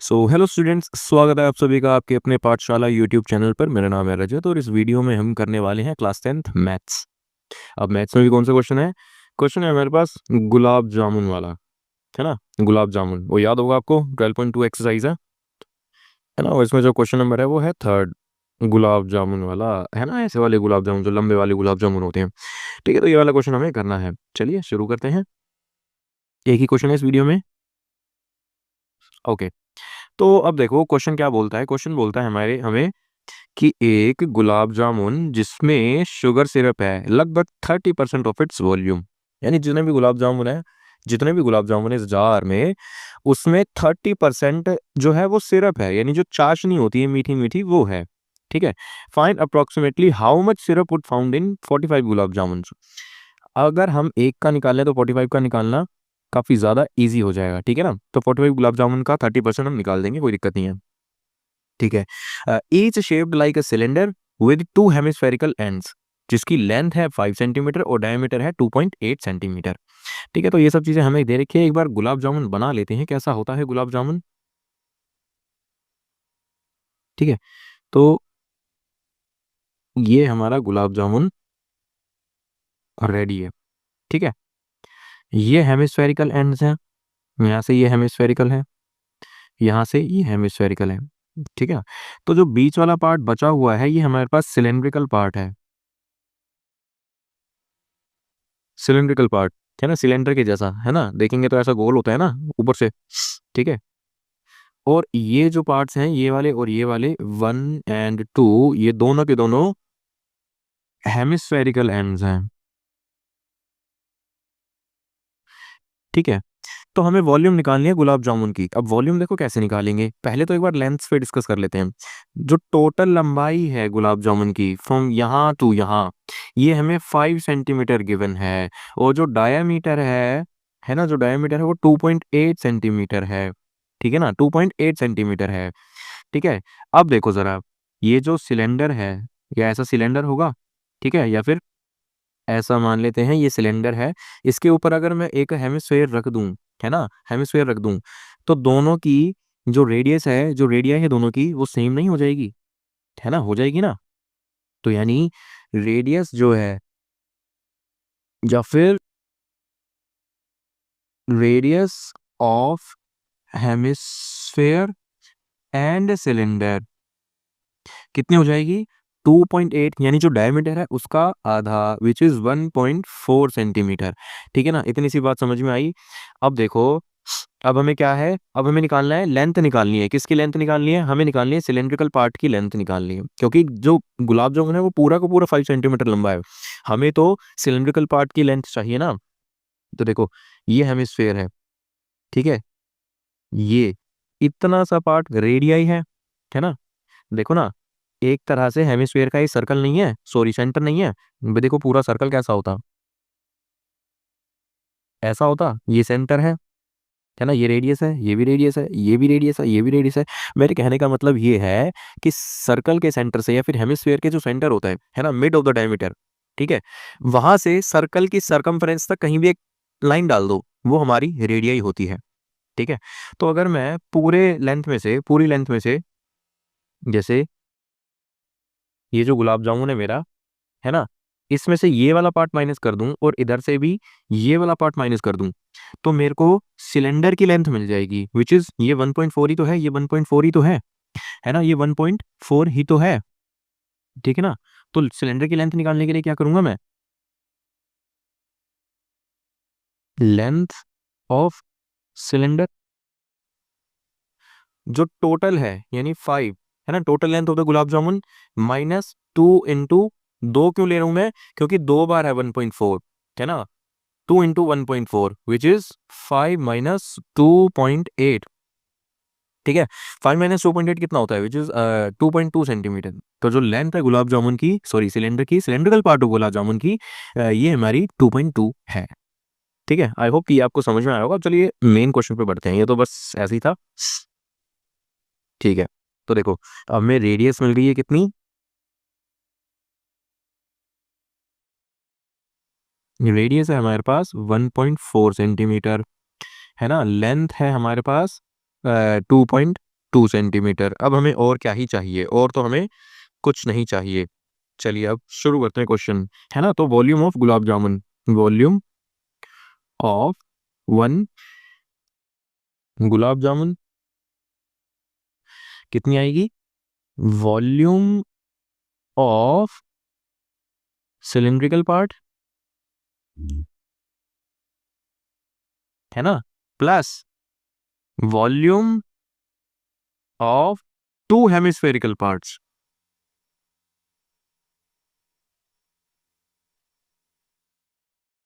Hello students, स्वागत है आप सभी का आपके अपने पाठशाला यूट्यूब चैनल पर। मेरा नाम है रजत और इस वीडियो में हम करने वाले हैं क्लास 10th मैथ्स। अब मैथ्स में भी कौन सा क्वेश्चन है? क्वेश्चन है हमारे पास गुलाब जामुन वाला, है ना। गुलाब जामुन वो याद होगा आपको, 12.2 एक्सरसाइज है ना। और इसमें जो क्वेश्चन नंबर है वो है थर्ड, गुलाब जामुन वाला, है ना। ऐसे वाले गुलाब जामुन जो लंबे वाले गुलाब जामुन होते हैं। ठीक है, तो ये वाला क्वेश्चन हमें करना है। चलिए शुरू करते हैं। एक ही क्वेश्चन है इस वीडियो में। ओके, तो अब देखो क्वेश्चन क्या बोलता है। क्वेश्चन बोलता है हमारे हमें कि एक गुलाब जामुन जिसमें शुगर सिरप है लगभग 30% ऑफ इट्स वॉल्यूम, यानी जितने भी गुलाब जामुन है इस जार में, उसमें 30% जो है वो सिरप है, यानी जो चाशनी होती है मीठी मीठी वो है। ठीक है, find approximately how much syrup would found in 45 gulab जामुन। अगर हम एक का निकालें तो 45 का निकालना काफी ज्यादा इजी हो जाएगा। ठीक है ना, तो 45 गुलाब जामुन का 30% हम निकाल देंगे, कोई दिक्कत नहीं है। ठीक है, each shaped like a cylinder with two hemispherical ends, जिसकी लेंथ है 5 सेंटीमीटर और डायमीटर है 2.8 सेंटीमीटर। ठीक है, तो ये सब चीजें हमें दे रखी है। एक बार गुलाब जामुन बना लेते हैं, कैसा होता है गुलाब जामुन। ठीक है, तो ये हमारा गुलाब जामुन रेडी है। ठीक है, ये हेमिस्फेरिकल एंड्स हैं, यहाँ से ये हेमिस्फेरिकल है, यहाँ से ये हेमिस्फेरिकल है। ठीक है, तो जो बीच वाला पार्ट बचा हुआ है ये हमारे पास सिलेंड्रिकल पार्ट है। सिलेंड्रिकल पार्ट है ना, सिलेंडर के जैसा है ना, देखेंगे तो ऐसा गोल होता है ना ऊपर से। ठीक है, और ये जो पार्ट्स हैं ये वाले और ये वाले 1 और 2, ये दोनों के दोनों हेमिस्फेरिकल एंड्स हैं। ठीक है, तो हमें वॉल्यूम निकालनी है गुलाब जामुन की। अब वॉल्यूम देखो कैसे निकालेंगे, पहले तो एक बार लेंथ पे डिस्कस कर लेते हैं। जो टोटल लंबाई है गुलाब जामुन की फ्रॉम यहाँ टू यहाँ, ये हमें 5 सेंटीमीटर गिवन है। और जो डायामीटर है ना, जो डायामीटर है वो 2.8 सेंटीमीटर है। ठीक है ना, 2.8 सेंटीमीटर है। ठीक है, अब देखो जरा, ये जो सिलेंडर है, या ऐसा सिलेंडर होगा, ठीक है, या फिर ऐसा मान लेते हैं ये सिलेंडर है। इसके ऊपर अगर मैं एक हेमिस्फेयर रख दूं, है ना, हेमिस्फेयर रख दूं, तो दोनों की जो रेडियस है, जो रेडिया है दोनों की, वो सेम नहीं हो जाएगी, है ना, हो जाएगी ना। तो यानी रेडियस जो है, या फिर radius of hemisphere and cylinder कितनी हो जाएगी? 2.8, यानी जो डायमीटर है उसका आधा, विच इज 1.4 सेंटीमीटर। ठीक है ना, इतनी सी बात समझ में आई। अब देखो, अब हमें क्या है, अब हमें निकालना है लेंथ, निकालनी है। किसकी लेंथ निकालनी है? हमें निकालनी है सिलेंड्रिकल पार्ट की लेंथ निकालनी है, क्योंकि जो गुलाब जामुन है वो पूरा का पूरा 5 सेंटीमीटर लंबा है। हमें तो सिलेंड्रिकल पार्ट की लेंथ चाहिए ना। तो देखो, ये हेमिस्फेयर ठीक है, ये इतना सा पार्ट रेडियाई है ना। देखो ना, एक तरह से हेमिस्फेयर का ये सर्कल नहीं है, सॉरी सेंटर नहीं है। देखो पूरा सर्कल कैसा होता, ऐसा होता, ये सेंटर है ना, ये रेडियस है, ये भी रेडियस है, ये भी रेडियस है, ये भी रेडियस है। मेरे कहने का मतलब ये है कि सर्कल के सेंटर से, या फिर हेमिस्फेयर के जो सेंटर होता है ना, मिड ऑफ द डायमीटर, ठीक है, वहां से सर्कल की सरकमफ्रेंस तक कहीं भी एक लाइन डाल दो, वो हमारी रेडियाई होती है। ठीक है, तो अगर मैं पूरी लेंथ में से, जैसे ये जो गुलाब जामुन है मेरा, है ना, इसमें से ये वाला पार्ट माइनस कर दूं और इधर से भी ये वाला पार्ट माइनस कर दूं, तो मेरे को सिलेंडर की लेंथ मिल जाएगी, विच इज ये 1.4 ही तो है, ये 1.4 ही तो है ना, ये 1.4 ही तो है। ठीक है ना, तो सिलेंडर की लेंथ निकालने के लिए क्या करूंगा मैं? लेंथ ऑफ सिलेंडर, जो टोटल है यानी 5, है ना, total length of the gulab jamun, -2 × 2 क्यों ले रहा हूं मैं? क्योंकि 2 बार है 1.4, है ना, 2 × 1.4 विच इज 5 - 2.8। ठीक है, 5 - 2.8 कितना होता है? Which is 2.2 centimetre. तो जो लेंथ है गुलाब जामुन की, सॉरी सिलेंडर की, cylindrical part of gulab jamun की, ये हमारी 2.2 है। ठीक है, आई होप कि ये आपको समझ में आया होगा। चलिए मेन क्वेश्चन पे बढ़ते हैं, ये तो बस ऐसे ही था। ठीक है, तो देखो, अब हमें रेडियस मिल गई है कितनी? रेडियस है हमारे पास 1.4 सेंटीमीटर, है ना। लेंथ है हमारे पास 2.8 2 सेंटीमीटर। अब हमें और क्या ही चाहिए, और तो हमें कुछ नहीं चाहिए। चलिए अब शुरू करते हैं क्वेश्चन, है ना। तो volume of gulab jamun, volume of 1 gulab jamun कितनी आएगी? वॉल्यूम ऑफ सिलिंड्रिकल पार्ट, है ना, plus volume of 2 hemispherical parts.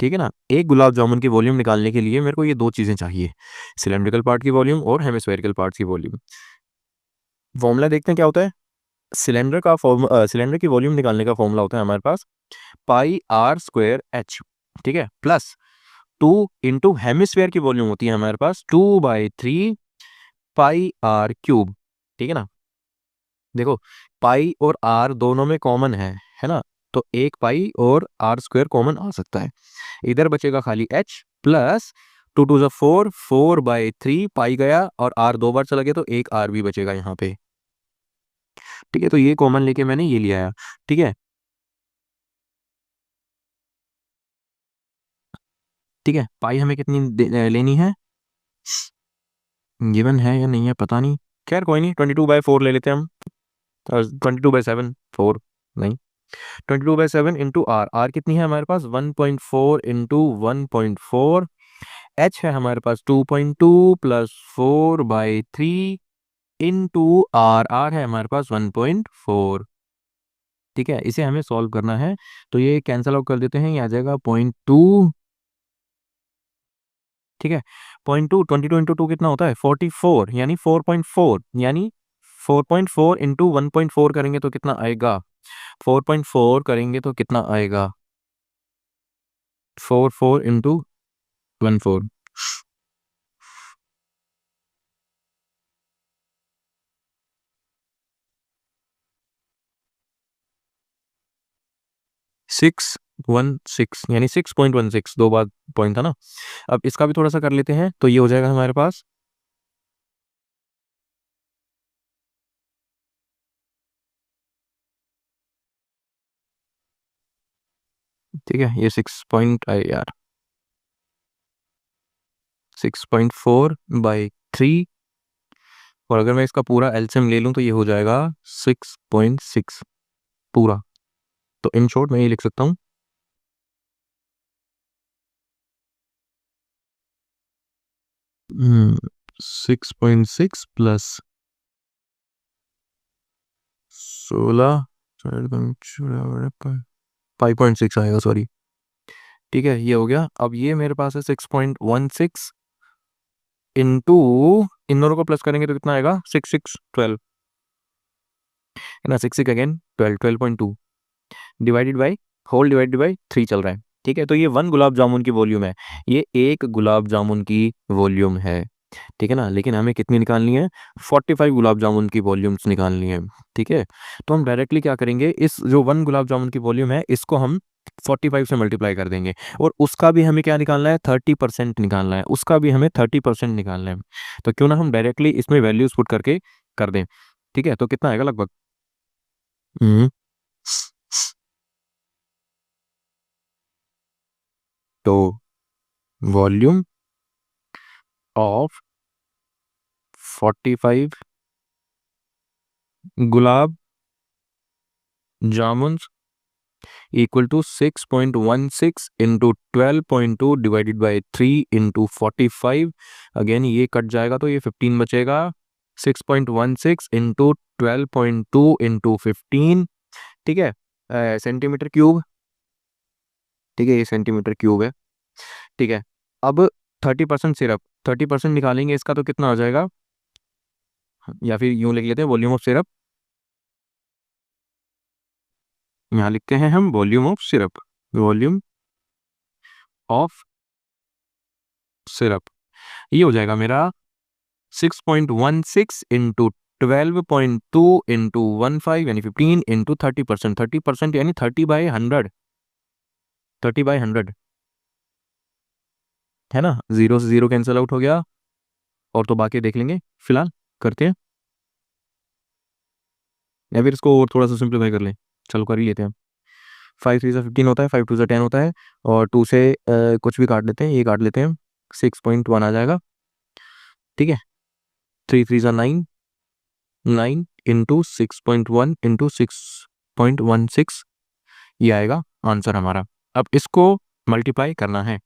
ठीक है ना। एक गुलाब जामुन की वॉल्यूम निकालने के लिए मेरे को ये दो चीजें चाहिए, सिलेंड्रिकल पार्ट की वॉल्यूम और हेमिस्फेरिकल पार्ट की वॉल्यूम। फॉर्मूला देखते हैं क्या होता है। सिलेंडर की वॉल्यूम निकालने का फॉर्मूला होता है हमारे पास पाई आर स्क्वायर एच, ठीक है, प्लस 2 इंटू हेमिस्फेयर की वॉल्यूम होती है हमारे पास 2/3 पाई आर क्यूब। ठीक है ना। देखो पाई और आर दोनों में कॉमन है ना, तो एक पाई और आर स्क्वायर कॉमन आ सकता है। इधर बचेगा खाली एच, प्लस 2 टू 4, 4/3 पाई गया और आर दो बार चला गया तो एक आर भी बचेगा यहाँ पे। ठीक है, तो ये कॉमन लेके मैंने ये लिया है। ठीक है, ठीक है, पाई हमें कितनी लेनी है, गिवन है या नहीं है पता नहीं, खैर कोई नहीं, 22/4 ले लेते हैं हम। 22/7, 4 नहीं, 22/7 इंटू आर, आर कितनी है हमारे पास 1.4 इंटू 1.4, एच है हमारे पास 2.2 प्लस 4/3 इंटू आर, आर है हमारे पास 1.4। ठीक है, इसे हमें सॉल्व करना है, तो ये कैंसल आउट कर देते हैं, ये आ जाएगा 0.2। ठीक है, 0.2, 22 इंटू 2 कितना होता है 44, यानी 4.4, यानी 4.4 इंटू 1.4 करेंगे तो कितना आएगा, 4.4 करेंगे तो कितना आएगा, 4 इंटू 1.4, 616, यानी 6.16, दो बार पॉइंट था ना। अब इसका भी थोड़ा सा कर लेते हैं, तो ये हो जाएगा हमारे पास, ठीक है, ये 6.4/3, और अगर मैं इसका पूरा एलसीएम ले लूं तो ये हो जाएगा 6.6 पूरा। तो इन शॉर्ट मैं ये लिख सकता हूँ, 6.6 प्लस 16, 5.6 आएगा, सॉरी। ठीक है, ये हो गया। अब ये मेरे पास है 6.16 इंटू, इन दोनों को प्लस करेंगे तो कितना आएगा 6, 6, 12, है ना, 6 6 again 12, 12.2 divided by, whole divided by 3 चल रहा है। ठीक है, तो ये 1 गुलाब जामुन की वॉल्यूम है, ये एक गुलाब जामुन की वॉल्यूम है। ठीक है ना, लेकिन हमें कितनी निकालनी है, 45 गुलाब जामुन की वॉल्यूम्स निकालनी है। ठीक है, तो हम डायरेक्टली क्या करेंगे, इस जो 1 गुलाब जामुन की वॉल्यूम है इसको हम 45 से मल्टीप्लाई कर देंगे, और उसका भी हमें क्या निकालना है, 30% निकालना है, उसका भी हमें 30% निकालना है। तो क्यों ना हम डायरेक्टली इसमें वैल्यूज पुट करके कर दें। ठीक है, तो कितना आएगा लगभग, हम्म, तो volume of 45 gulab jamun equal to 6.16 into 12.2 divided by 3 into 45, again ये कट जाएगा तो ये 15 बचेगा, 6.16 इंटू 12.2 इंटू 15, ठीक है, सेंटीमीटर क्यूब। ठीक है, ये सेंटीमीटर क्यूब है। ठीक है, अब 30% सिरप, 30% निकालेंगे इसका तो कितना हो जाएगा, या फिर यूं लिख लेते हैं वॉल्यूम ऑफ सिरप, यहाँ लिखते हैं हम volume of syrup, volume of syrup, ये हो जाएगा मेरा 6.16 इंटू 12.2 इंटू 15, यानी 15 इंटू 30%, 30% यानी 30/100, 30/100, है ना, जीरो से जीरो कैंसिल आउट हो गया, और तो बाकी देख लेंगे, फिलहाल करते हैं। या फिर इसको और थोड़ा सा सिंप्लीफाई कर लें, चलो कर ही लेते हैं। 5 3 सा 15 होता है, 5 2 सा 10 होता है, और 2 से कुछ भी काट लेते हैं, ये काट लेते हैं, 6.1 आ जाएगा। ठीक है, 3 3 सा 9, 9 इंटू 6.1 इंटू 6.16, ये आएगा आंसर हमारा। अब इसको मल्टीप्लाई करना है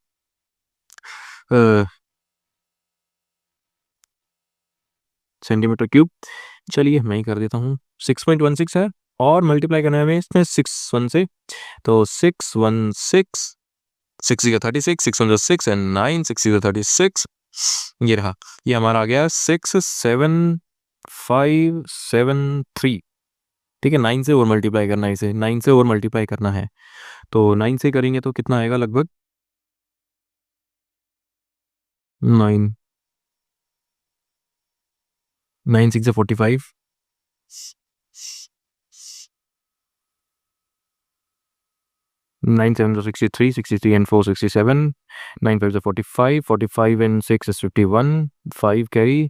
सेंटीमीटर क्यूब। चलिए मैं ही कर देता हूँ, 6.16 है, और मल्टीप्लाई करना है हमें इसमें 6 1 से, तो 616, 6 36, 6 एंड 9, 6 36, ये रहा, ये हमारा आ गया 67573। ठीक है, 9 से और मल्टीप्लाई करना है, इसे 9 से और मल्टीप्लाई करना है, तो 9 से करेंगे तो कितना आएगा लगभग 9, 9 6 45, 9 7 63, 63 and 4 67, 9 5 45, 45 and 6 is 51, 5 carry,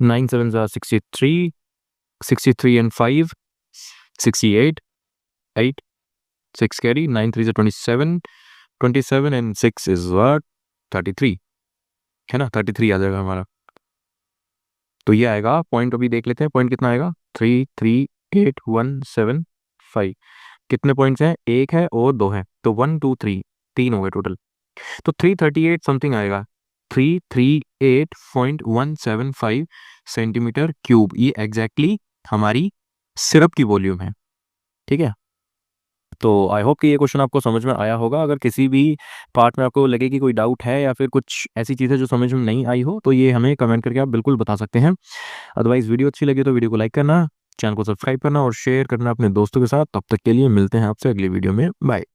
9 7 63, 63 and 5 68, 8 6 carry, 9 3 27, 27 and 6 is what 33, है ना, 33 आ जाएगा हमारा। तो ये आएगा पॉइंट, अभी देख लेते हैं पॉइंट कितना आएगा, 33817 कितने पॉइंट्स हैं, एक है और दो है, तो 1 2 3 तीन हो गए टोटल, तो 338 समथिंग आएगा, 338.175 सेंटीमीटर क्यूब, ये एग्जैक्टली हमारी सिरप की वॉल्यूम है। ठीक है, तो आई होप कि ये क्वेश्चन आपको समझ में आया होगा। अगर किसी भी पार्ट में आपको लगे कि कोई डाउट है या फिर कुछ ऐसी चीज़ें जो समझ में नहीं आई हो, तो ये हमें कमेंट करके आप बिल्कुल बता सकते हैं। अदरवाइज़ वीडियो अच्छी लगी तो वीडियो को लाइक करना, चैनल को सब्सक्राइब करना और शेयर करना अपने दोस्तों के साथ। तब तक के लिए मिलते हैं आपसे अगली वीडियो में, बाय।